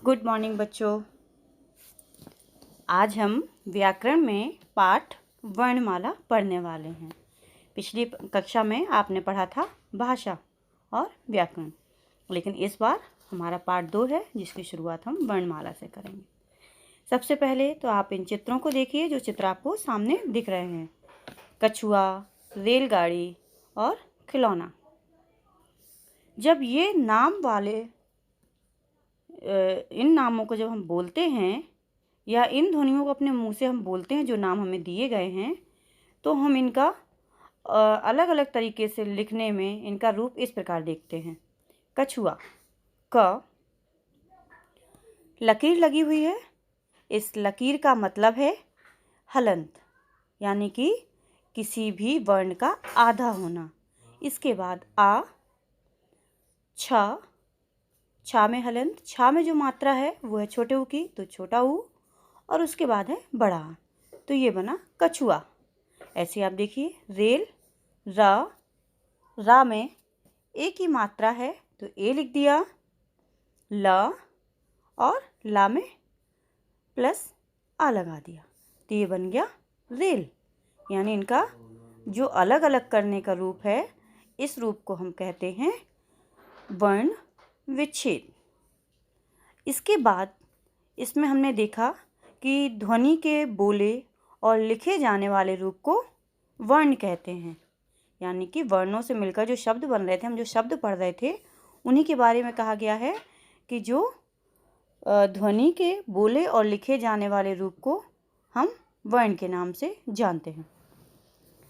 Good morning बच्चों। आज हम व्याकरण में पाठ वर्णमाला पढ़ने वाले हैं। पिछली कक्षा में आपने पढ़ा था भाषा और व्याकरण, लेकिन इस बार हमारा पाठ 2 है जिसकी शुरुआत हम वर्णमाला से करेंगे। सबसे पहले तो आप इन चित्रों को देखिए जो चित्र आपको सामने दिख रहे हैं। कछुआ, रेलगाड़ी और खिलौना। जब ये नाम वाले इन नामों को जब हम बोलते हैं या इन ध्वनियों को अपने मुंह से हम बोलते हैं जो नाम हमें दिए गए हैं, तो हम इनका अलग अलग तरीके से लिखने में इनका रूप इस प्रकार देखते हैं। कछुआ, क, लकीर लगी हुई है। इस लकीर का मतलब है हलंत, यानी कि किसी भी वर्ण का आधा होना। इसके बाद आ, छ, छा में हलंत, छा में जो मात्रा है वो है छोटे ऊ की, तो छोटा ऊ, और उसके बाद है बड़ा आ, तो ये बना कछुआ। ऐसे आप देखिए रेल, रा में ए की मात्रा है तो ए लिख दिया, ल और ला में प्लस आ लगा दिया, तो ये बन गया रेल। यानी इनका जो अलग अलग करने का रूप है, इस रूप को हम कहते हैं वर्ण विच्छेद। इसके बाद इसमें हमने देखा कि ध्वनि के बोले और लिखे जाने वाले रूप को वर्ण कहते हैं। यानी कि वर्णों से मिलकर जो शब्द बन रहे थे, हम जो शब्द पढ़ रहे थे, उन्हीं के बारे में कहा गया है कि जो ध्वनि के बोले और लिखे जाने वाले रूप को हम वर्ण के नाम से जानते हैं।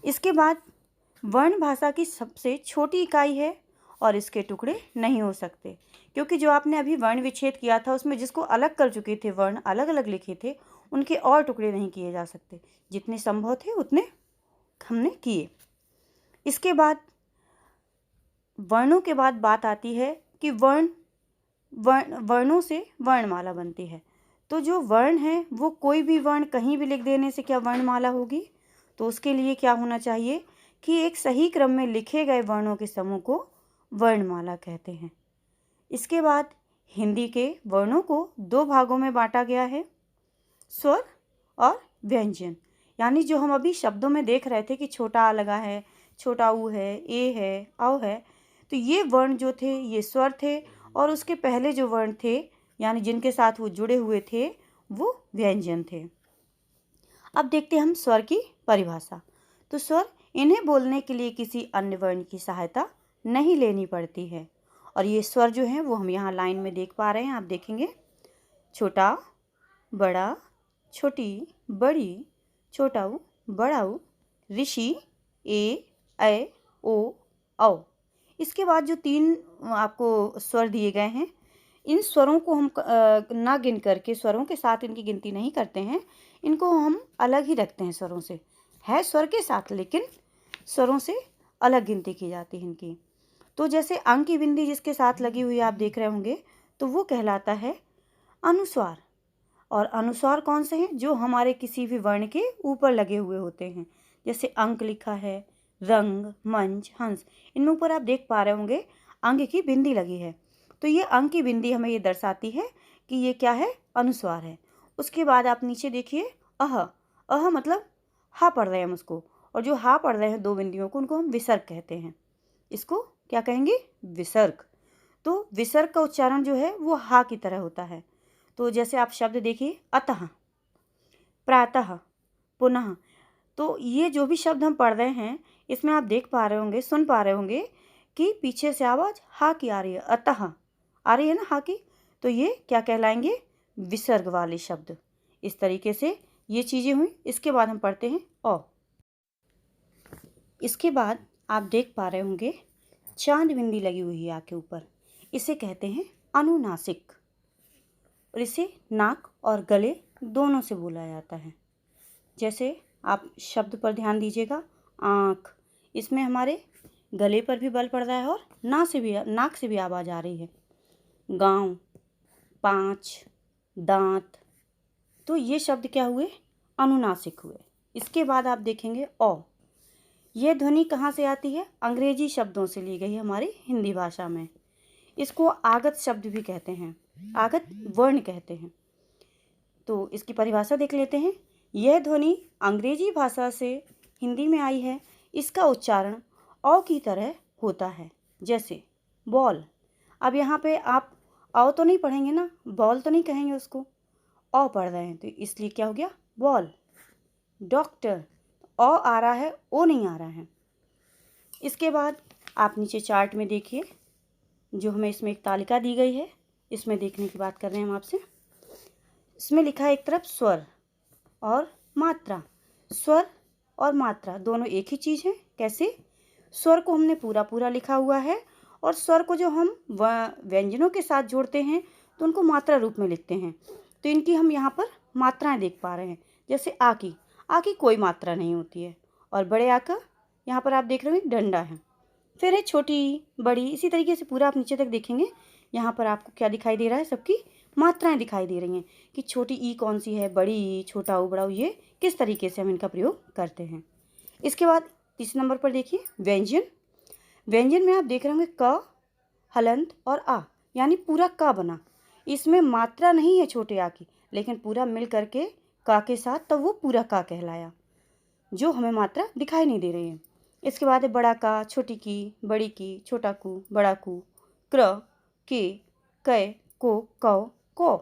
इसके बाद वर्ण भाषा की सबसे छोटी इकाई है और इसके टुकड़े नहीं हो सकते, क्योंकि जो आपने अभी वर्ण विच्छेद किया था उसमें जिसको अलग कर चुके थे, वर्ण अलग अलग लिखे थे, उनके और टुकड़े नहीं किए जा सकते। जितने संभव थे उतने हमने किए। इसके बाद वर्णों के बाद बात आती है कि वर्णों से वर्णमाला बनती है। तो जो वर्ण है वो कोई भी वर्ण कहीं भी लिख देने से क्या वर्णमाला होगी? तो उसके लिए क्या होना चाहिए कि एक सही क्रम में लिखे गए वर्णों के समूह को वर्णमाला कहते हैं। इसके बाद हिंदी के वर्णों को 2 भागों में बांटा गया है, स्वर और व्यंजन। यानी जो हम अभी शब्दों में देख रहे थे कि छोटा आ लगा है, छोटा ऊ है, ए है, औ है, तो ये वर्ण जो थे ये स्वर थे, और उसके पहले जो वर्ण थे यानी जिनके साथ वो जुड़े हुए थे वो व्यंजन थे। अब देखते हैं हम स्वर की परिभाषा। तो स्वर, इन्हें बोलने के लिए किसी अन्य वर्ण की सहायता नहीं लेनी पड़ती है। और ये स्वर जो हैं वो हम यहाँ लाइन में देख पा रहे हैं, आप देखेंगे छोटा, बड़ा, छोटी, बड़ी, छोटा ऊ, बड़ा ऊ, ऋषि, ए, ऐ, ओ, औ। इसके बाद जो 3 आपको स्वर दिए गए हैं, इन स्वरों को हम ना गिन करके, स्वरों के साथ इनकी गिनती नहीं करते हैं, इनको हम अलग ही रखते हैं स्वरों से। है स्वर के साथ लेकिन स्वरों से अलग गिनती की जाती है इनकी। तो जैसे अंक की बिंदी जिसके साथ लगी हुई आप देख रहे होंगे, तो वो कहलाता है अनुस्वार। और अनुस्वार कौन से हैं? जो हमारे किसी भी वर्ण के ऊपर लगे हुए होते हैं। जैसे अंक लिखा है, रंग, मंच, हंस, इनमें ऊपर आप देख पा रहे होंगे अंक की बिंदी लगी है। तो ये अंक की बिंदी हमें ये दर्शाती है कि ये क्या है? अनुस्वार है। उसके बाद आप नीचे देखिए अह मतलब हा पढ़ रहे हैं हम उसको, और जो हा पढ़ रहे हैं 2 बिंदियों को, उनको हम विसर्ग कहते हैं। इसको क्या कहेंगे? विसर्ग। तो विसर्ग का उच्चारण जो है वो हा की तरह होता है। तो जैसे आप शब्द देखिए अतः, प्रातः, पुनः, तो ये जो भी शब्द हम पढ़ रहे हैं इसमें आप देख पा रहे होंगे, सुन पा रहे होंगे कि पीछे से आवाज़ हा की आ रही है, अतः आ रही है ना हा की, तो ये क्या कहलाएंगे? विसर्ग वाले शब्द। इस तरीके से ये चीज़ें हुई। इसके बाद हम पढ़ते हैं औ। इसके बाद आप देख पा रहे होंगे चांद बिंदी लगी हुई है आ के ऊपर, इसे कहते हैं अनुनासिक, और इसे नाक और गले दोनों से बोला जाता है। जैसे आप शब्द पर ध्यान दीजिएगा, आँख, इसमें हमारे गले पर भी बल पड़ रहा है और नाक से भी आवाज़ आ रही है। गाँव, 5, दांत, तो ये शब्द क्या हुए? अनुनासिक हुए। इसके बाद आप देखेंगे औ। यह ध्वनि कहाँ से आती है? अंग्रेजी शब्दों से ली गई है हमारी हिंदी भाषा में। इसको आगत शब्द भी कहते हैं। आगत वर्ण कहते हैं। तो इसकी परिभाषा देख लेते हैं। यह ध्वनि अंग्रेजी भाषा से हिंदी में आई है। इसका उच्चारण औ की तरह होता है, जैसे बॉल। अब यहाँ पे आप औ तो नहीं पढ़ेंगे ना, बॉल तो नहीं कहेंगे उसको, औ पढ़ रहे हैं, तो इसलिए क्या हो गया, बॉल। डॉक्टर, औ आ रहा है, ओ नहीं आ रहा है। इसके बाद आप नीचे चार्ट में देखिए, जो हमें इसमें एक तालिका दी गई है, इसमें देखने की बात कर रहे हैं हम आपसे। इसमें लिखा है एक तरफ स्वर और मात्रा। स्वर और मात्रा दोनों एक ही चीज़ है। कैसे? स्वर को हमने पूरा पूरा लिखा हुआ है, और स्वर को जो हम व्यंजनों के साथ जोड़ते हैं तो उनको मात्रा रूप में लिखते हैं। तो इनकी हम यहाँ पर मात्राएं देख पा रहे हैं। जैसे आ की कोई मात्रा नहीं होती है, और बड़े आ का यहाँ पर आप देख रहे हो डंडा है। फिर है छोटी ई, बड़ी, इसी तरीके से पूरा आप नीचे तक देखेंगे, यहाँ पर आपको क्या दिखाई दे रहा है, सबकी मात्राएं दिखाई दे रही हैं कि छोटी ई कौन सी है, बड़ी ई, छोटा ऊ, बड़ा ऊ, ये किस तरीके से हम इनका प्रयोग करते हैं। इसके बाद तीसरे नंबर पर देखिए व्यंजन। व्यंजन में आप देख रहे होंगे क, हलंत और आ, यानी पूरा का बना। इसमें मात्रा नहीं है छोटे आ की, लेकिन पूरा मिल करके का के साथ, तब वो पूरा का कहलाया, जो हमें मात्रा दिखाई नहीं दे रही है। इसके बाद है बड़ा का, छोटी की, बड़ी की, छोटा कू, बड़ा कू, क्र, के, कै, को, कौ, को।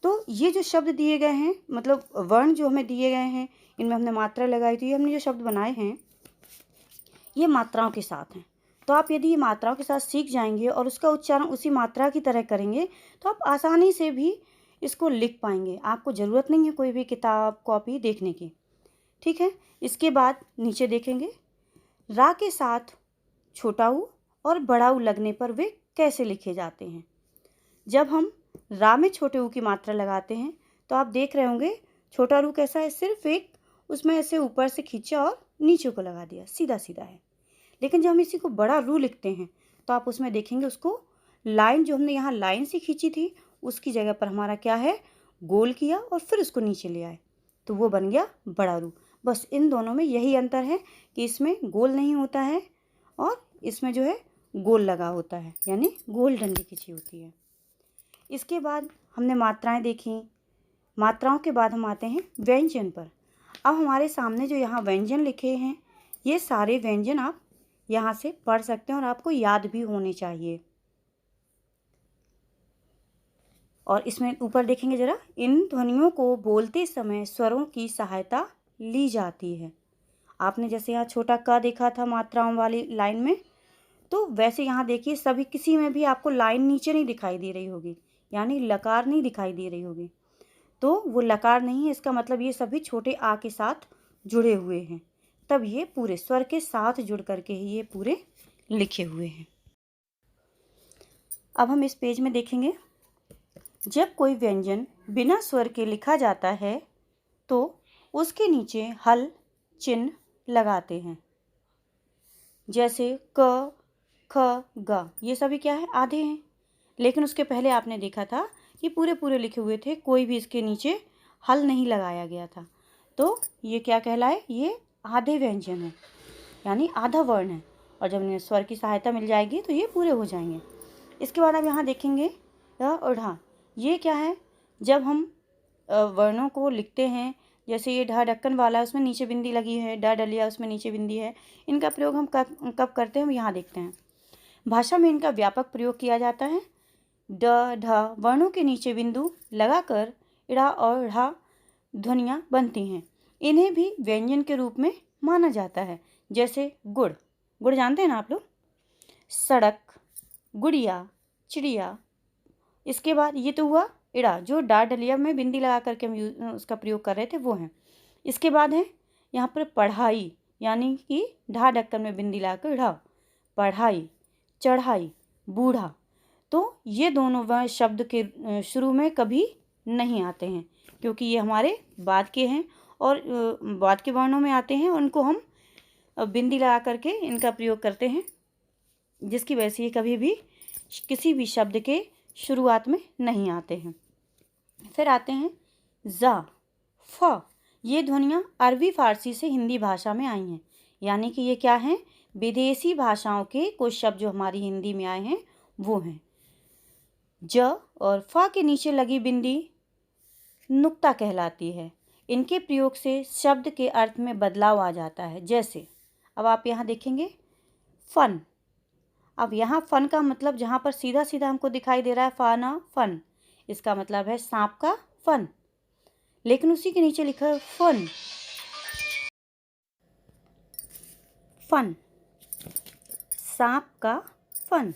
तो ये जो शब्द दिए गए हैं, मतलब वर्ण जो हमें दिए गए हैं, इनमें हमने मात्रा लगाई थी। हमने जो शब्द बनाए हैं ये मात्राओं के साथ हैं। तो आप यदि ये मात्राओं के साथ सीख जाएंगे और उसका उच्चारण उसी मात्रा की तरह करेंगे तो आप आसानी से भी इसको लिख पाएंगे। आपको ज़रूरत नहीं है कोई भी किताब कॉपी देखने की। ठीक है। इसके बाद नीचे देखेंगे, रा के साथ छोटा ऊ और बड़ा ऊ लगने पर वे कैसे लिखे जाते हैं। जब हम रा में छोटे ऊ की मात्रा लगाते हैं तो आप देख रहे होंगे छोटा रू कैसा है, सिर्फ एक उसमें ऐसे ऊपर से खींचा और नीचे को लगा दिया, सीधा सीधा है। लेकिन जब हम इसी को बड़ा रू लिखते हैं तो आप उसमें देखेंगे उसको लाइन, जो हमने यहाँ लाइन से खींची थी उसकी जगह पर हमारा क्या है, गोल किया और फिर उसको नीचे ले आए, तो वो बन गया बड़ा रू। बस इन दोनों में यही अंतर है कि इसमें गोल नहीं होता है और इसमें जो है गोल लगा होता है, यानी गोल डंडी खींची होती है। इसके बाद हमने मात्राएं देखी। मात्राओं के बाद हम आते हैं व्यंजन पर। अब हमारे सामने जो यहाँ व्यंजन लिखे हैं, ये सारे व्यंजन आप यहाँ से पढ़ सकते हैं और आपको याद भी होने चाहिए। और इसमें ऊपर देखेंगे जरा, इन ध्वनियों को बोलते समय स्वरों की सहायता ली जाती है। आपने जैसे यहाँ छोटा क देखा था मात्राओं वाली लाइन में, तो वैसे यहाँ देखिए सभी किसी में भी आपको लाइन नीचे नहीं दिखाई दे रही होगी, यानी लकार नहीं दिखाई दे रही होगी, तो वो लकार नहीं है। इसका मतलब ये सभी छोटे आ के साथ जुड़े हुए हैं, तब ये पूरे स्वर के साथ जुड़ करके ही ये पूरे लिखे हुए हैं। अब हम इस पेज में देखेंगे, जब कोई व्यंजन बिना स्वर के लिखा जाता है तो उसके नीचे हल चिन्ह लगाते हैं। जैसे क, ख, ग, ये सभी क्या है, आधे हैं। लेकिन उसके पहले आपने देखा था कि पूरे पूरे लिखे हुए थे, कोई भी इसके नीचे हल नहीं लगाया गया था, तो ये क्या कहलाए, ये आधे व्यंजन है, यानी आधा वर्ण है। और जब इन्हें स्वर की सहायता मिल जाएगी तो ये पूरे हो जाएंगे। इसके बाद आप यहाँ देखेंगे ढ और ढा, ये क्या है, जब हम वर्णों को लिखते हैं, जैसे ये ढ ढक्कन वाला, उसमें नीचे बिंदी लगी है, ड डलिया, उसमें नीचे बिंदी है। इनका प्रयोग हम कब करते हैं, हम यहाँ देखते हैं। भाषा में इनका व्यापक प्रयोग किया जाता है। ड ढ वर्णों के नीचे बिंदु लगाकर इड़ा और ढ़ा ध्वनियाँ बनती हैं। इन्हें भी व्यंजन के रूप में माना जाता है। जैसे गुड़, गुड़ जानते हैं ना आप लोग, सड़क, गुड़िया, चिड़िया। इसके बाद ये तो हुआ इड़ा, जो डा डलिया में बिंदी लगा करके हम उसका प्रयोग कर रहे थे, वो हैं। इसके बाद है यहाँ पर पढ़ाई, यानी कि ढा ढक्कन में बिंदी लगाकर ढा, पढ़ाई, चढ़ाई, बूढ़ा। तो ये दोनों वह शब्द के शुरू में कभी नहीं आते हैं, क्योंकि ये हमारे बाद के हैं और बाद के वर्णों में आते हैं, उनको हम बिंदी लगा करके इनका प्रयोग करते हैं, जिसकी वजह से ये कभी भी किसी भी शब्द के शुरुआत में नहीं आते हैं। फिर आते हैं जा, फ। ये ध्वनियाँ अरबी फारसी से हिंदी भाषा में आई हैं, यानी कि ये क्या हैं, विदेशी भाषाओं के कुछ शब्द जो हमारी हिंदी में आए हैं वो हैं। ज और फा के नीचे लगी बिंदी नुक्ता कहलाती है। इनके प्रयोग से शब्द के अर्थ में बदलाव आ जाता है। जैसे अब आप यहाँ देखेंगे फन। अब यहाँ फन का मतलब जहाँ पर सीधा सीधा हमको दिखाई दे रहा है फाना फन, इसका मतलब है सांप का फन, लेकिन उसी के नीचे लिखा है फन। फन, सांप का फन।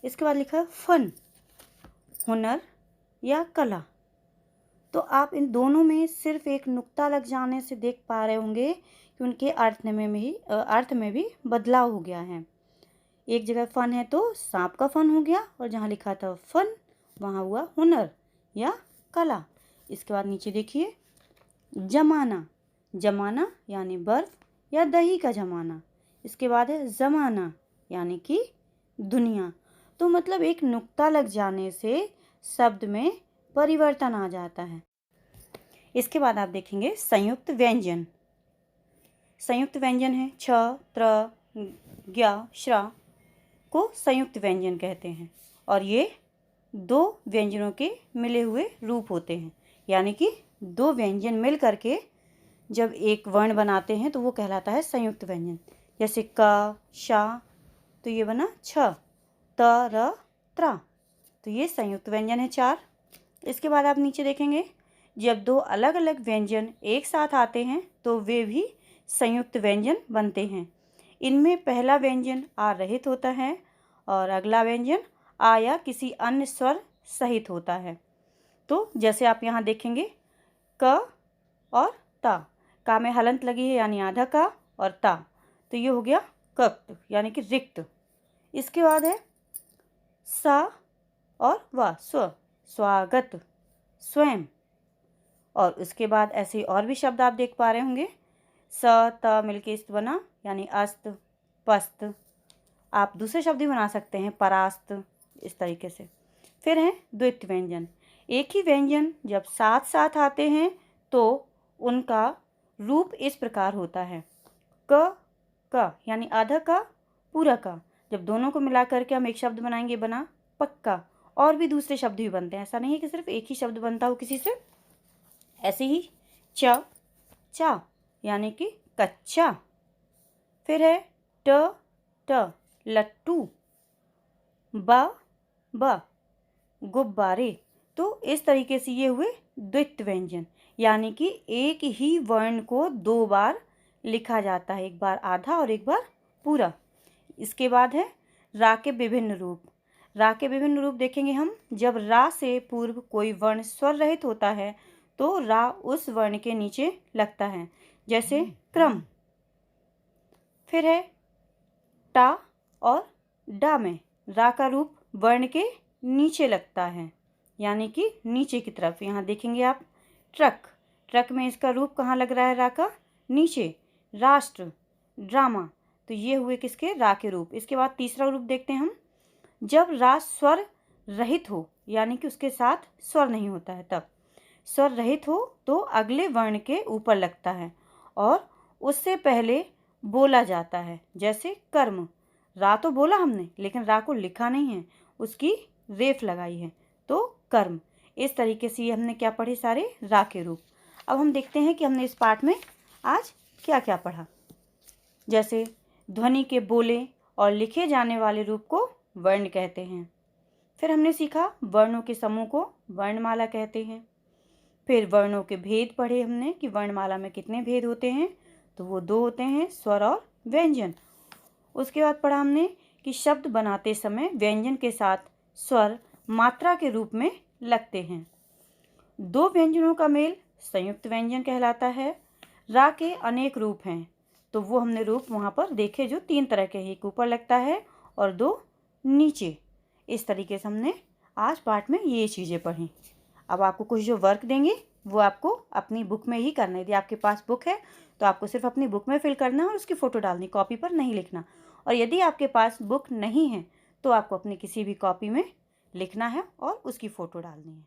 इसके बाद लिखा है फन, हुनर या कला। तो आप इन दोनों में सिर्फ एक नुक्ता लग जाने से देख पा रहे होंगे कि उनके अर्थ में भी बदलाव हो गया है। एक जगह फन है तो सांप का फन हो गया, और जहाँ लिखा था फन वहाँ हुआ हुनर या कला। इसके बाद नीचे देखिए जमाना। जमाना यानी बर्फ या दही का जमाना। इसके बाद है ज़माना यानी कि दुनिया। तो मतलब एक नुक्ता लग जाने से शब्द में परिवर्तन आ जाता है। इसके बाद आप देखेंगे संयुक्त व्यंजन। संयुक्त व्यंजन है छ, त्र, ज्ञ, श्र को संयुक्त व्यंजन कहते हैं, और ये दो व्यंजनों के मिले हुए रूप होते हैं। यानी कि दो व्यंजन मिल करके जब एक वर्ण बनाते हैं तो वो कहलाता है संयुक्त व्यंजन। जैसे क, शा, तो ये बना छ, त, र, त्रा, तो ये संयुक्त व्यंजन है 4। इसके बाद आप नीचे देखेंगे जब दो अलग अलग व्यंजन एक साथ आते हैं तो वे भी संयुक्त व्यंजन बनते हैं। इनमें पहला व्यंजन आ रहित होता है और अगला व्यंजन आ या किसी अन्य स्वर सहित होता है। तो जैसे आप यहाँ देखेंगे क और ता, का में हलंत लगी है यानी आधा का, और ता, तो ये हो गया कक्त यानी कि रिक्त। इसके बाद है सा और वा, स्व, स्वागत, स्वयं। और उसके बाद ऐसे और भी शब्द आप देख पा रहे होंगे, स त मिलके इस्त बना यानी अस्त, पस्त। आप दूसरे शब्द भी बना सकते हैं, परास्त, इस तरीके से। फिर है द्वित्व व्यंजन। एक ही व्यंजन जब साथ साथ आते हैं तो उनका रूप इस प्रकार होता है। क यानी आधा का, पूरा का। जब दोनों को मिला करके हम एक शब्द बनाएंगे, बना पक्का। और भी दूसरे शब्द भी बनते हैं, ऐसा नहीं है कि सिर्फ एक ही शब्द बनता हो किसी से। ऐसे ही च, चा यानी कि कच्चा। फिर है ट, लट्टू, ब, गुब्बारे। तो इस तरीके से ये हुए द्वित्व व्यंजन, यानी कि एक ही वर्ण को दो बार लिखा जाता है, एक बार आधा और एक बार पूरा। इसके बाद है रा के विभिन्न रूप। रा के विभिन्न रूप देखेंगे हम, जब रा से पूर्व कोई वर्ण स्वर रहित होता है तो रा उस वर्ण के नीचे लगता है, जैसे क्रम। फिर है टा और डा में रा का रूप वर्ण के नीचे लगता है, यानी कि नीचे की तरफ। यहाँ देखेंगे आप ट्रक, ट्रक में इसका रूप कहाँ लग रहा है, रा का नीचे। राष्ट्र, ड्रामा, तो ये हुए किसके, रा के रूप। इसके बाद तीसरा रूप देखते हैं हम, जब रा स्वर रहित हो, यानी कि उसके साथ स्वर नहीं होता है, तब स्वर रहित हो तो अगले वर्ण के ऊपर लगता है और उससे पहले बोला जाता है, जैसे कर्म। रा तो बोला हमने लेकिन रा को लिखा नहीं है, उसकी रेफ लगाई है, तो कर्म। इस तरीके से ये हमने क्या पढ़े, सारे रा के रूप। अब हम देखते हैं कि हमने इस पाठ में आज क्या क्या पढ़ा। जैसे ध्वनि के बोले और लिखे जाने वाले रूप को वर्ण कहते हैं। फिर हमने सीखा वर्णों के समूह को वर्णमाला कहते हैं। फिर वर्णों के भेद पढ़े हमने कि वर्णमाला में कितने भेद होते हैं, तो वो 2 होते हैं, स्वर और व्यंजन। उसके बाद पढ़ा हमने कि शब्द बनाते समय व्यंजन के साथ स्वर मात्रा के रूप में लगते हैं। 2 व्यंजनों का मेल संयुक्त व्यंजन कहलाता है। रा के अनेक रूप हैं, तो वो हमने रूप वहाँ पर देखे जो 3 तरह के, एक ऊपर लगता है और 2 नीचे। इस तरीके से हमने आज पाठ में ये चीज़ें पढ़ी। अब आपको कुछ जो वर्क देंगे वो आपको अपनी बुक में ही करना है। यदि आपके पास बुक है तो आपको सिर्फ अपनी बुक में फिल करना है और उसकी फ़ोटो डालनी, कॉपी पर नहीं लिखना। और यदि आपके पास बुक नहीं है तो आपको अपनी किसी भी कॉपी में लिखना है और उसकी फ़ोटो डालनी है।